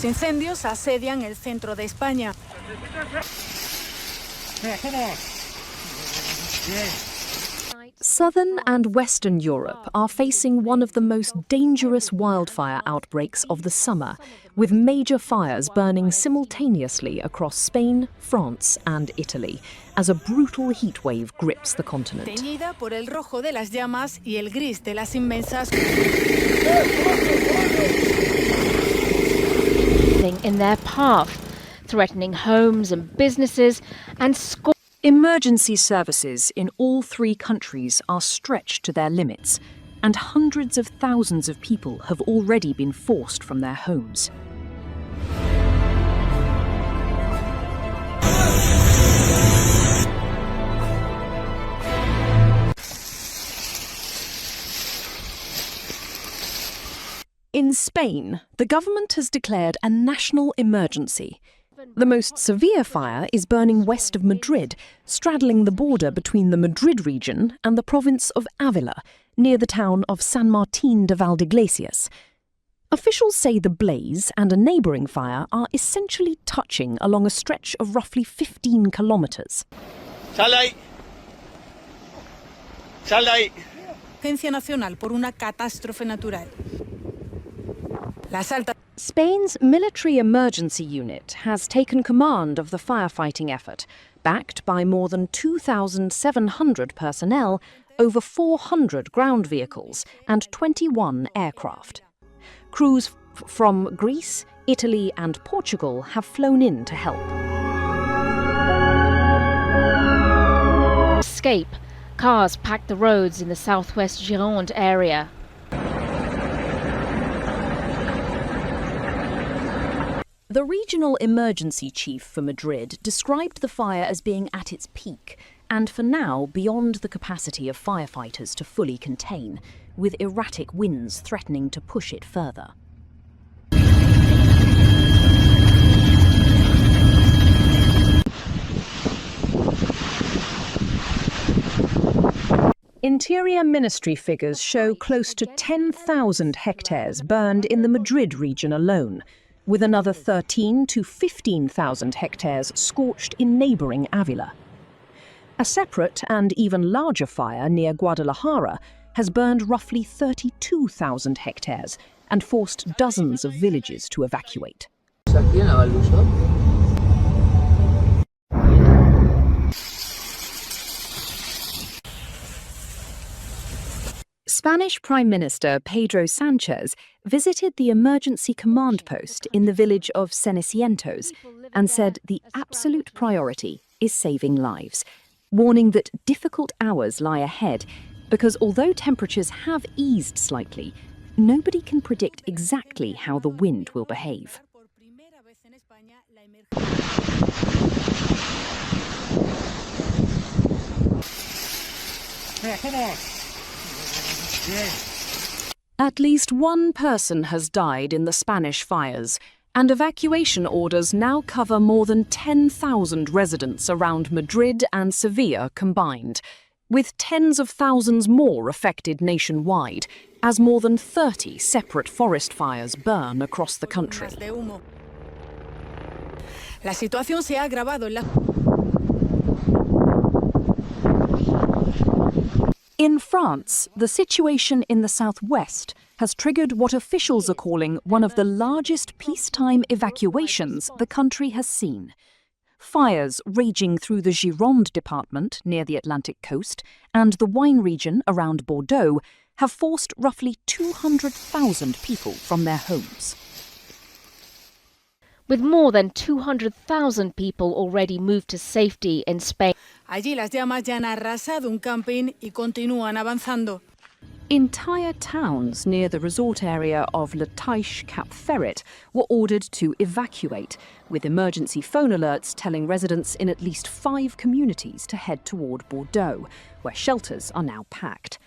Los incendios asedian el centro de España. Southern and Western Europe are facing one of the most dangerous wildfire outbreaks of the summer, with major fires burning simultaneously across Spain, France and Italy, as a brutal heatwave grips the continent. Teñida por el rojo de las llamas y el gris de las inmensas. In their path, threatening homes and businesses and schools. Emergency services in all three countries are stretched to their limits, and hundreds of thousands of people have already been forced from their homes. In Spain, the government has declared a national emergency. The most severe fire is burning west of Madrid, straddling the border between the Madrid region and the province of Avila, near the town of San Martín de Valdeiglesias. Officials say the blaze and a neighbouring fire are essentially touching along a stretch of roughly 15 kilometres. Agencia Nacional por una catástrofe natural. Spain's military emergency unit has taken command of the firefighting effort, backed by more than 2,700 personnel, over 400 ground vehicles and 21 aircraft. Crews from Greece, Italy and Portugal have flown in to help. Escape. Cars packed the roads in the southwest Gironde area. The regional emergency chief for Madrid described the fire as being at its peak and for now beyond the capacity of firefighters to fully contain, with erratic winds threatening to push it further. Interior Ministry figures show close to 10,000 hectares burned in the Madrid region alone, with another 13,000 to 15,000 hectares scorched in neighbouring Avila. A separate and even larger fire near Guadalajara has burned roughly 32,000 hectares and forced dozens of villages to evacuate. Spanish Prime Minister Pedro Sánchez visited the emergency command post in the village of Cenicientos and said the absolute priority is saving lives, warning that difficult hours lie ahead because although temperatures have eased slightly, nobody can predict exactly how the wind will behave. At least one person has died in the Spanish fires, and evacuation orders now cover more than 10,000 residents around Madrid and Sevilla combined, with tens of thousands more affected nationwide, as more than 30 separate forest fires burn across the country. La situación se ha agravado en la... In France, the situation in the southwest has triggered what officials are calling one of the largest peacetime evacuations the country has seen. Fires raging through the Gironde department near the Atlantic coast and the wine region around Bordeaux have forced roughly 200,000 people from their homes. With more than 200,000 people already moved to safety in Spain. Allí las llamas ya han arrasado un camping y continúan avanzando. Entire towns near the resort area of Le Teiche Cap Ferret were ordered to evacuate, with emergency phone alerts telling residents in at least 5 communities to head toward Bordeaux, where shelters are now packed.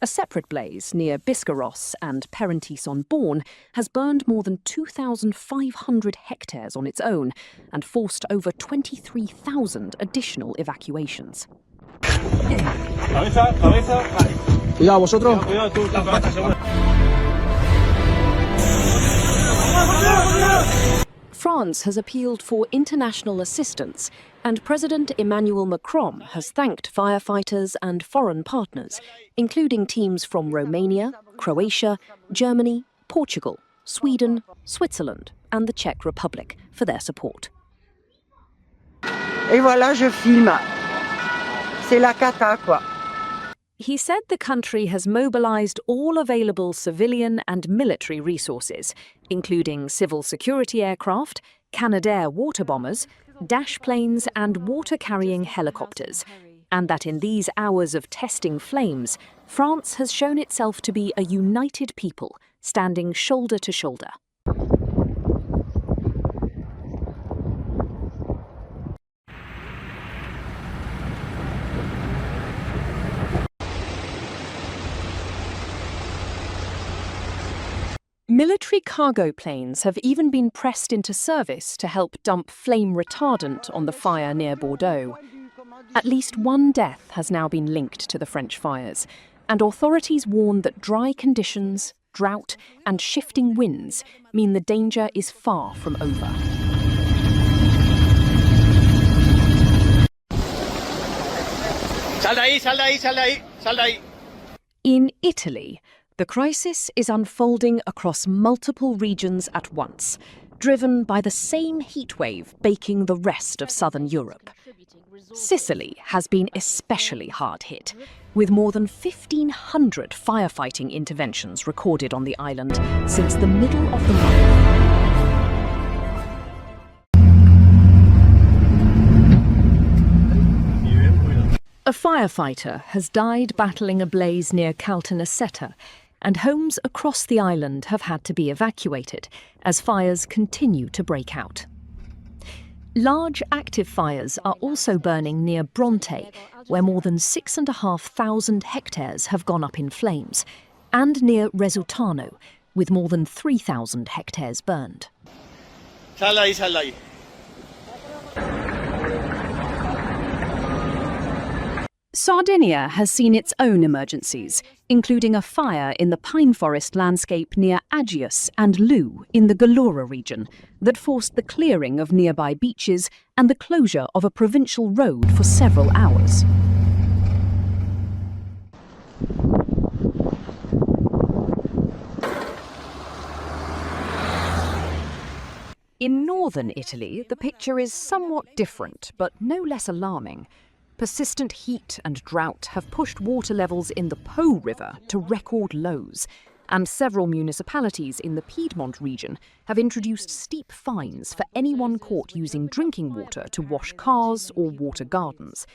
A separate blaze near Biscarrosse and Parentis-on-Born has burned more than 2,500 hectares on its own and forced over 23,000 additional evacuations. Cabeza, cabeza, vale. Cuidado, vosotros. Cuidado, tú. France has appealed for international assistance, and President Emmanuel Macron has thanked firefighters and foreign partners, including teams from Romania, Croatia, Germany, Portugal, Sweden, Switzerland and the Czech Republic for their support. Et voilà, je filme. C'est la cata, quoi. He said the country has mobilised all available civilian and military resources, including civil security aircraft, Canadair water bombers, dash planes and water-carrying helicopters, and that in these hours of testing flames, France has shown itself to be a united people, standing shoulder to shoulder. Military cargo planes have even been pressed into service to help dump flame retardant on the fire near Bordeaux. At least one death has now been linked to the French fires, and authorities warn that dry conditions, drought and shifting winds mean the danger is far from over. Sal de ahí, sal de ahí, sal de ahí, sal de ahí. In Italy, the crisis is unfolding across multiple regions at once, driven by the same heatwave baking the rest of southern Europe. Sicily has been especially hard hit, with more than 1,500 firefighting interventions recorded on the island since the middle of the month. A firefighter has died battling a blaze near Caltanissetta, and homes across the island have had to be evacuated as fires continue to break out. Large active fires are also burning near Bronte, where more than 6,500 hectares have gone up in flames, and near Resultano, with more than 3,000 hectares burned. Sal de ahí, sal de ahí. Sardinia has seen its own emergencies, including a fire in the pine forest landscape near Agius and Lou in the Gallura region that forced the clearing of nearby beaches and the closure of a provincial road for several hours. In northern Italy, the picture is somewhat different, but no less alarming. Persistent heat and drought have pushed water levels in the Po River to record lows, and several municipalities in the Piedmont region have introduced steep fines for anyone caught using drinking water to wash cars or water gardens.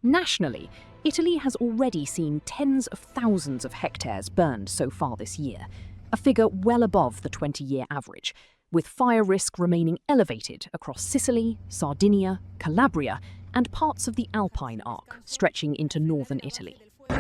Nationally, Italy has already seen tens of thousands of hectares burned so far this year, a figure well above the 20-year average, with fire risk remaining elevated across Sicily, Sardinia, Calabria, and parts of the Alpine arc, stretching into northern Italy. Las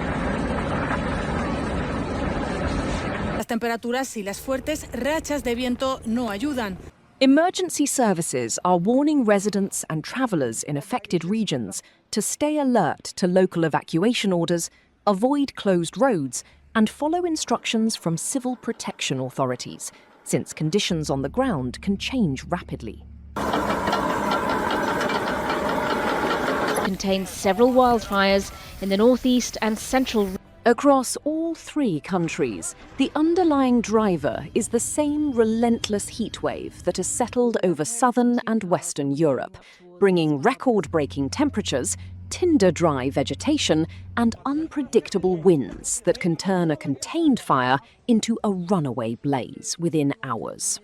temperaturas y las fuertes rachas de viento no ayudan. Emergency services are warning residents and travellers in affected regions to stay alert to local evacuation orders, avoid closed roads, and follow instructions from civil protection authorities, since conditions on the ground can change rapidly. Contains several wildfires in the northeast and central. Across all three countries, the underlying driver is the same relentless heatwave that has settled over southern and western Europe, bringing record-breaking temperatures, tinder-dry vegetation, and unpredictable winds that can turn a contained fire into a runaway blaze within hours.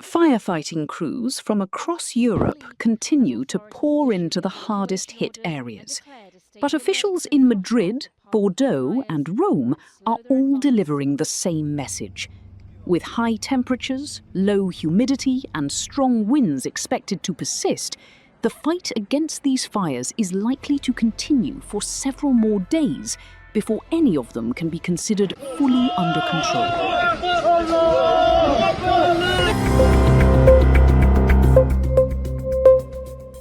Firefighting crews from across Europe continue to pour into the hardest-hit areas. But officials in Madrid, Bordeaux and Rome are all delivering the same message. With high temperatures, low humidity and strong winds expected to persist, the fight against these fires is likely to continue for several more days before any of them can be considered fully under control.